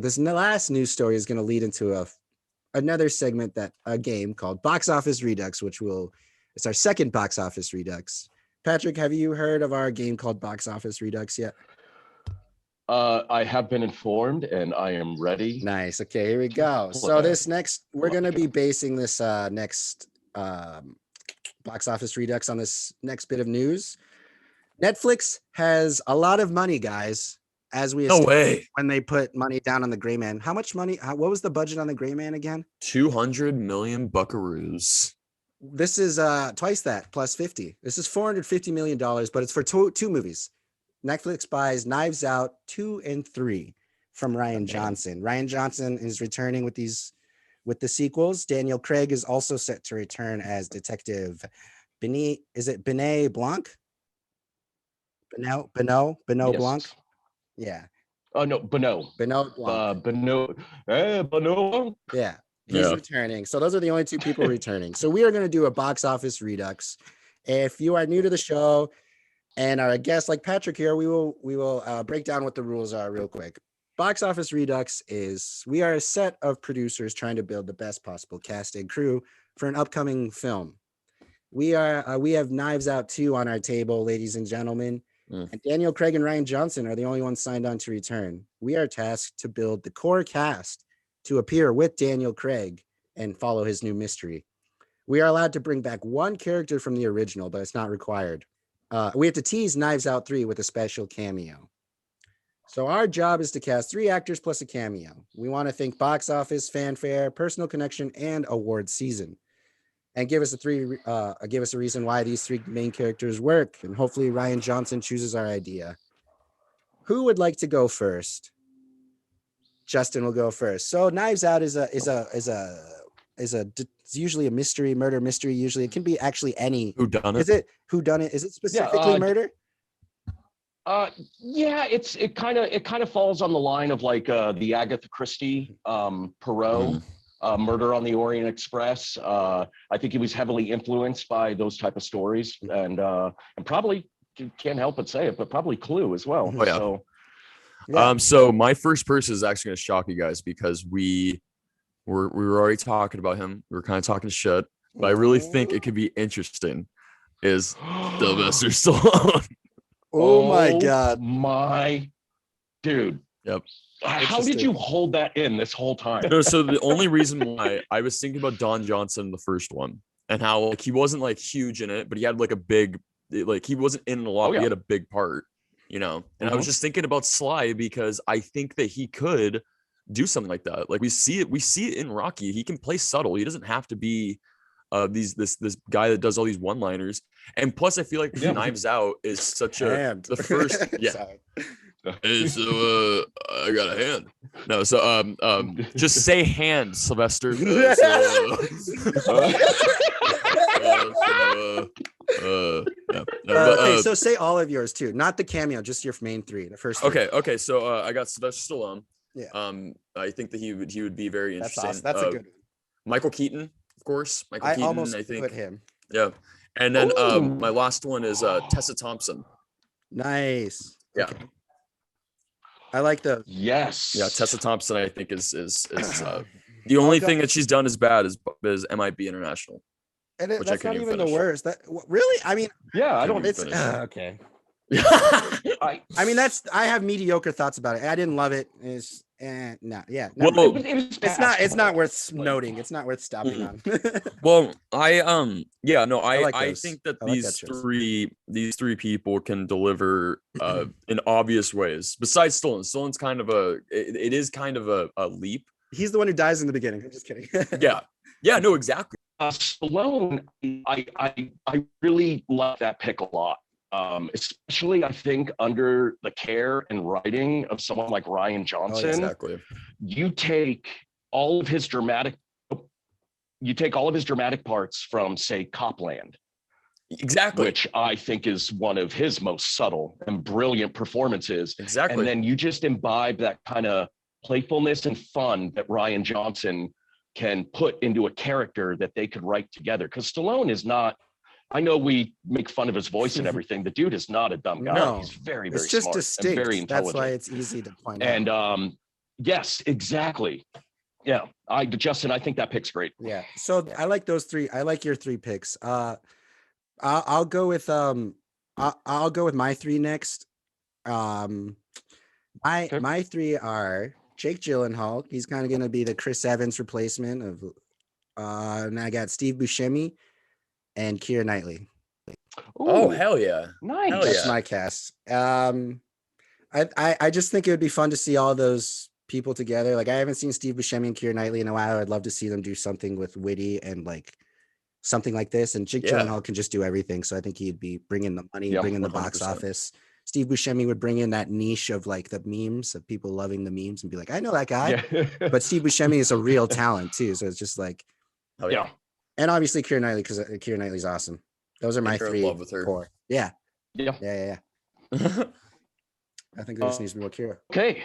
This last news story is going to lead into another segment a game called Box Office Redux, it's our second Box Office Redux. Patrick, have you heard of our game called Box Office Redux yet? I have been informed, and I am ready. Nice. Okay, here we go. So we're going to be basing this next Box Office Redux on this next bit of news. Netflix has a lot of money, guys. As we when they put money down on the Gray Man. How much money? What was the budget on the Gray Man again? 200 million buckaroos. This is twice that, plus 50. This is $450 million, but it's for two movies. Netflix buys Knives Out 2 and 3 from Rian Johnson. Rian Johnson is returning with the sequels. Daniel Craig is also set to return as Detective Benoit Blanc? Benoit yes. Blanc? Yeah. Oh no, Benoit Blanc. Benoit. Yeah. He's returning. So those are the only two people returning. So we are going to do a Box Office Redux. If you are new to the show and are a guest like Patrick here, we will break down what the rules are real quick. Box Office Redux we are a set of producers trying to build the best possible cast and crew for an upcoming film. We have Knives Out 2 on our table, ladies and gentlemen. And Daniel Craig and Rian Johnson are the only ones signed on to return. We are tasked to build the core cast to appear with Daniel Craig and follow his new mystery. We are allowed to bring back one character from the original, but it's not required. We have to tease Knives Out 3 with a special cameo. So our job is to cast 3 actors plus a cameo. We want to think box office, fanfare, personal connection, and award season. And give us a reason why these 3 main characters work. And hopefully Rian Johnson chooses our idea. Who would like to go first? Justin will go first. So Knives Out is usually a murder mystery. Usually it can be actually any. Whodunit? Is it whodunit? Is it specifically murder? Yeah, it kind of falls on the line of like the Agatha Christie, Poirot. Murder on the Orient Express. I think he was heavily influenced by those type of stories, and probably can't help but say it, but probably Clue as well. Oh, yeah. So my first person is actually going to shock you guys because we were already talking about him. We were kind of talking shit, but I really think it could be interesting. Is Sylvester Stallone? Oh my god, my dude. Yep. How did you hold that in this whole time? No, so the only reason why I was thinking about Don Johnson, the first one, and how like he wasn't like huge in it, but he had like a big, like he wasn't in a lot, but he had a big part, And I was just thinking about Sly because I think that he could do something like that. Like we see it in Rocky. He can play subtle. He doesn't have to be this guy that does all these one-liners. And plus, I feel like Knives Out is such the first. Yeah. Hey, so I got a hand. No, so just say hand, Sylvester. Okay, so say all of yours too, not the cameo, just your main 3. The first 3. Okay. So I got Sylvester Stallone. Yeah. I think that he would be very interesting. Awesome. That's a good one. Michael Keaton, of course. I almost put him. Yeah. And then my last one is Tessa Thompson. Nice. Yeah. Okay. I like those. Yes. Yeah, Tessa Thompson, I think is the only thing that she's done as bad is MIB International. And that's not even the worst. That really? I mean, yeah, I don't. It's okay. I mean, I have mediocre thoughts about it. I didn't love it. It's no, yeah. No, well, it's not worth noting. It's not worth stopping on. Well, I think that these three people can deliver in obvious ways. Besides Stallone. Stallone's kind of it is kind of a leap. He's the one who dies in the beginning. I'm just kidding. Yeah, no, exactly. Stallone, I really like that pick a lot. Especially I think under the care and writing of someone like Rian Johnson. Exactly. You take all of his dramatic parts from, say, Copland. Exactly. Which I think is one of his most subtle and brilliant performances. Exactly. And then you just imbibe that kind of playfulness and fun that Rian Johnson can put into a character that they could write together. Because Stallone is not, I know we make fun of his voice and everything. The dude is not a dumb guy. No, he's very, very it's just smart distinct. and very intelligent. That's why it's easy to point out. And Yes, exactly. Yeah, Justin, I think that pick's great. Yeah. So I like those three. I like your three picks. I'll go with I'll go with my three next. My three are Jake Gyllenhaal. He's kind of going to be the Chris Evans replacement of. And I got Steve Buscemi and Keira Knightley. Ooh, oh hell yeah! nice. Hell That's yeah. my cast. I just think it would be fun to see all those people together. Like I haven't seen Steve Buscemi and Keira Knightley in a while. I'd love to see them do something with witty and like something like this. And Jake Gyllenhaal can just do everything. So I think he'd be bringing the money, bringing the box 100%. office. Steve Buscemi would bring in that niche of like the memes of people loving the memes and be like, I know that guy. Yeah. But Steve Buscemi is a real talent too. So it's just like, Hell yeah. and obviously Keira Knightley, because Keira Knightley's awesome. Those are my You're in three love with her. core. Yeah. Yeah. I think there just needs to be more Keira. Okay.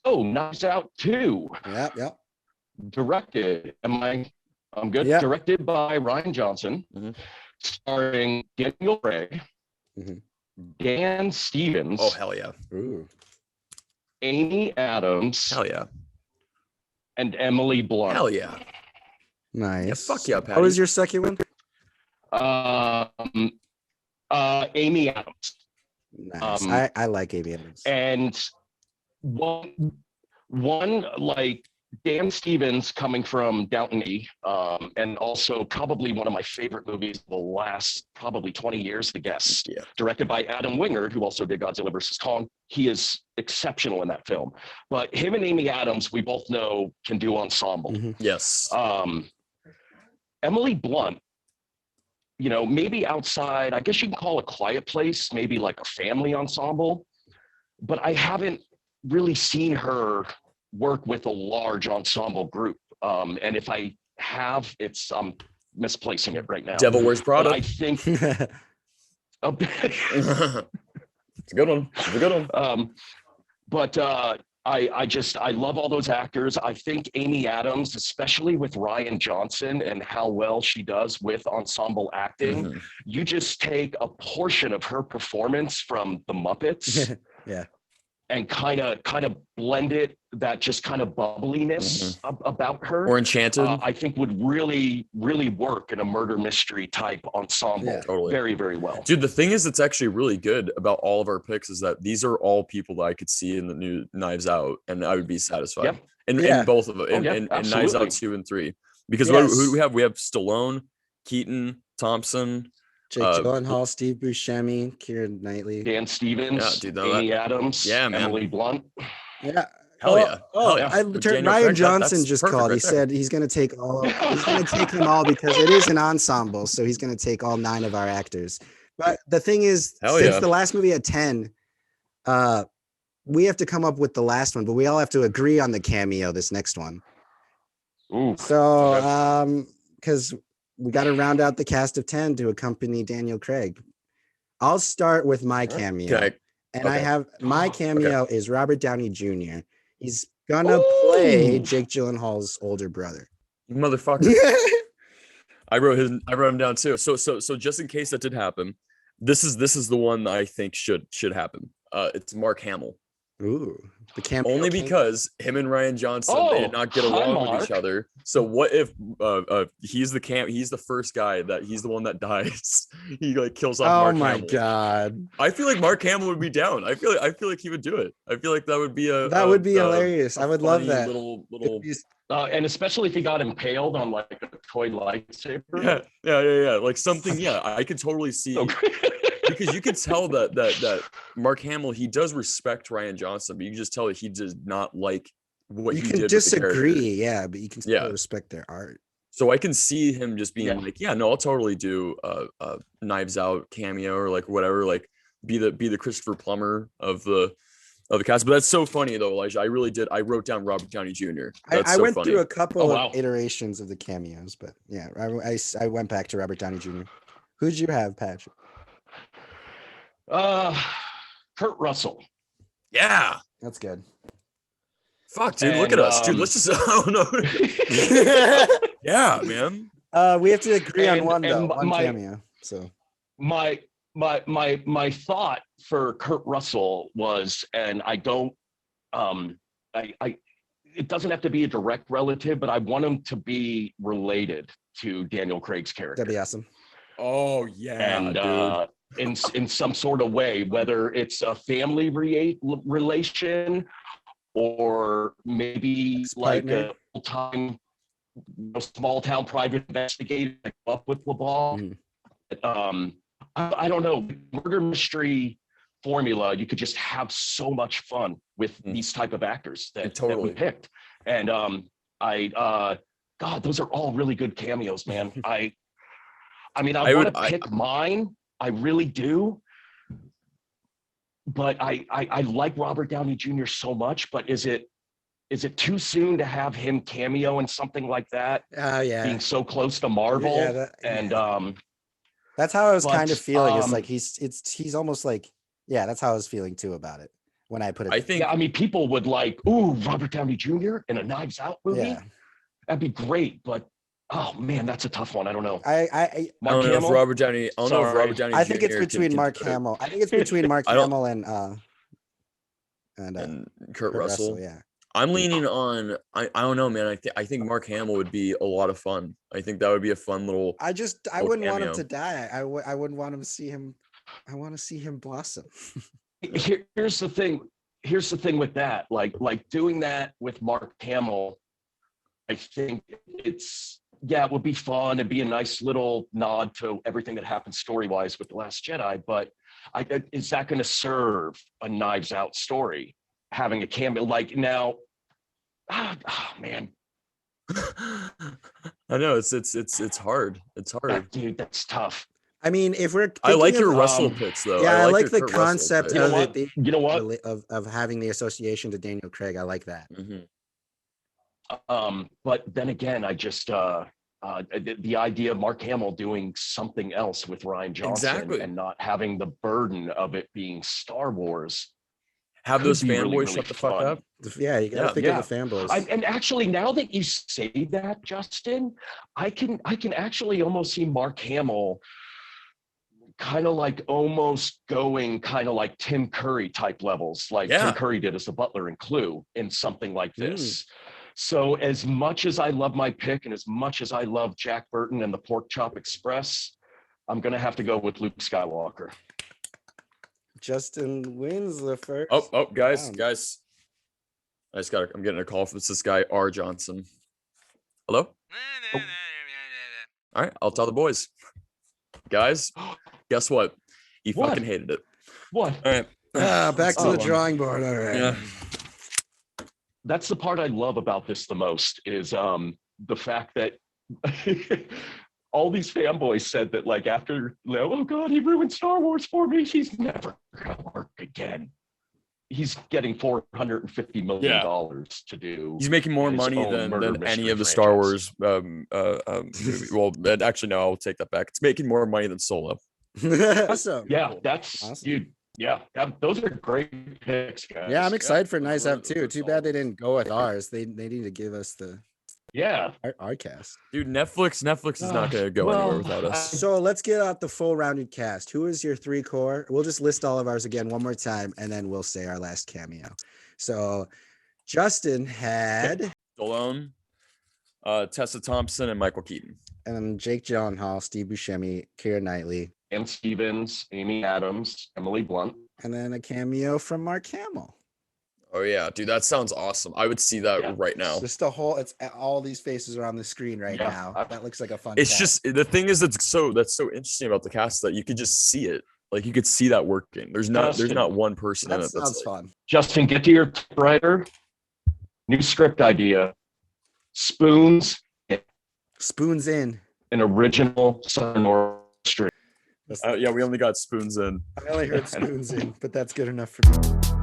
So Knives Out 2. Yep. Directed. I'm good. Yeah. Directed by Rian Johnson. Mhm. Starring Daniel Craig, Mhm. Dan Stevens, Oh hell yeah! Ooh. Amy Adams, Hell yeah! and Emily Blunt. Hell yeah! Nice. Yeah, fuck yeah, Patty. What was your second one? Amy Adams. Nice. I like Amy Adams. And one like Dan Stevens coming from Downton Abbey, and also probably one of my favorite movies of the last probably 20 years, The Guest, directed by Adam Wingard, who also did Godzilla vs. Kong. He is exceptional in that film. But him and Amy Adams, we both know, can do ensemble. Mm-hmm. Yes. Emily Blunt, you know, maybe outside, I guess you can call A Quiet Place, maybe like a family ensemble, but I haven't really seen her work with a large ensemble group. And if I have, I'm misplacing it right now. Devil Wears Prada. But I think It's a good one. It's a good one. I love all those actors. I think Amy Adams, especially with Rian Johnson and how well she does with ensemble acting, Mhm. you just take a portion of her performance from The Muppets Yeah. and kind of blend it, that just kind of bubbliness about her. Or Enchanted. I think would really, really work in a murder mystery type ensemble. Yeah, totally. Very, very well. Dude, the thing is that's actually really good about all of our picks is that these are all people that I could see in the new Knives Out and I would be satisfied. Yep. In both of them. Oh, yeah, in Knives Out absolutely. 2 and 3. Because Yes. who do we have? We have Stallone, Keaton, Thompson. Jake Gyllenhaal, Steve Buscemi, Keira Knightley. Dan Stevens, Yeah, dude, Amy Adams, yeah, man. Emily Blunt. Yeah. Hell yeah. Hell yeah. Ryan Craig, Johnson that's just perfect called. right He there. said he's going to take all. He's going to take them all because it is an ensemble. So he's going to take all 9 of our actors. But the thing is, Hell since yeah. the last movie had 10, we have to come up with the last one. But we all have to agree on the cameo. This next one. Ooh. So, because we got to round out the cast of 10 to accompany Daniel Craig. I'll start with my cameo. Okay. And I have my cameo is Robert Downey Jr. He's gonna Ooh. play Jake Gyllenhaal's older brother. Motherfucker. I wrote him down too. So just in case that did happen, this is the one that I think should happen. It's Mark Hamill. Ooh, the cameo. Only because him and Rian Johnson they did not get hi, along with Mark. each other. So what if he's the first guy that he's the one that dies? He like kills off Oh Mark my Hamill. god, I feel like Mark Hamill would be down. I feel like he would do it. I feel like that would be would be hilarious. I would love funny that. Little And especially if he got impaled on like a toy lightsaber. yeah. Like something. Yeah, I could totally see. So Because you could tell that Mark Hamill, he does respect Rian Johnson, but you can just tell that he does not like what you he can did with the character. disagree, yeah, but you can still respect their art. So I can see him just being like, yeah, no, I'll totally do a Knives Out cameo or like whatever, like be the Christopher Plummer of the cast. But that's so funny though, Elijah. I really did. I wrote down Robert Downey Jr. That's I so went funny. through a couple wow. of iterations of the cameos, but yeah, I went back to Robert Downey Jr. Who'd you have, Patrick? Kurt Russell. Yeah. That's good. Fuck, dude. Look And, at us, dude. Let's just. I don't know. Yeah, man. We have to agree on one though. and One my- cameo. So My thought for Kurt Russell was, and I don't it doesn't have to be a direct relative, but I want him to be related to Daniel Craig's character. That'd be awesome. Oh yeah, And in some sort of way, whether it's a family relation or maybe like a full-time small town private investigator up with LeBlanc. I don't know, murder mystery formula. You could just have so much fun with these type of actors that we picked. And God, those are all really good cameos, man. I mean, I want to pick mine. I really do. But I like Robert Downey Jr. so much, but is it too soon to have him cameo in something like that? Yeah. Being so close to Marvel. That's how I was kind of feeling. It's like he's almost like, yeah, that's how I was feeling too about it when I put it. I think, I mean, people would like, ooh, Robert Downey Jr. in a Knives Out movie. Yeah. That'd be great, but oh man, that's a tough one. I don't know. I don't know if Robert Downey. I don't know if Robert Downey. I think it's between Mark Hamill. I think it's between Mark Hamill and Kurt Russell. Yeah. I'm leaning on. I don't know, man. I think Mark Hamill would be a lot of fun. I think that would be a fun little. I wouldn't want him to die. I wouldn't want him to see him. I want to see him blossom. Here's the thing. Here's the thing with that. Like doing that with Mark Hamill. I think it would be fun. It'd be a nice little nod to everything that happened story-wise with The Last Jedi. But is that going to serve a Knives Out story? Having a cameo like now, man. I know it's hard. It's hard, dude. That's tough. I mean, if we're I like your Russell picks though. Yeah, I like the concept of it. You know what? Of having the association to Daniel Craig. I like that. But then again, I just the idea of Mark Hamill doing something else with Rian Johnson and not having the burden of it being Star Wars. Have those fanboys really shut the fuck up. Yeah, you gotta think of the fanboys. And actually, now that you say that, Justin, I can actually almost see Mark Hamill kind of like almost going kind of like Tim Curry type levels, like Tim Curry did as the butler in Clue, in something like this. So as much as I love my pick and as much as I love Jack Burton and the Pork Chop Express, I'm gonna have to go with Luke Skywalker. Justin wins the first. Oh, guys. I'm getting a call from this guy, R. Johnson. Hello? Oh. All right, I'll tell the boys. Guys, guess what? He fucking hated it. What? All right. Back to the drawing board. All right. Yeah. That's the part I love about this the most is the fact that all these fanboys said that like after, oh God, he ruined Star Wars for me. He's never gonna work again. He's getting $450 million to do. He's making more money than any of the Star Wars. Well, actually, no, I'll take that back. It's making more money than Solo. Awesome. Yeah, that's awesome. Dude. Yeah, those are great picks, guys. Yeah, I'm excited for Knives Out too. Too bad they didn't go with ours. They need to give us the our cast. Dude, Netflix is not going to go anywhere without us. So let's get out the full rounded cast. Who is your 3 core? We'll just list all of ours again one more time, and then we'll say our last cameo. So Justin had Stallone, Tessa Thompson, and Michael Keaton. And then Jake Gyllenhaal, Steve Buscemi, Keira Knightley, Ann Stevens, Amy Adams, Emily Blunt. And then a cameo from Mark Hamill. Oh yeah, dude, that sounds awesome. I would see that right now. Just the whole, it's all these faces are on the screen right now. That looks like a fun It's cast. just the thing is that's so interesting about the cast that you could just see it. Like you could see that working. There's not one person in it. That sounds fun. Justin, get to your typewriter. New script idea. Spoons in. An original Southern Orchestra. Yeah, we only got spoons in. I only heard spoons in, but that's good enough for me.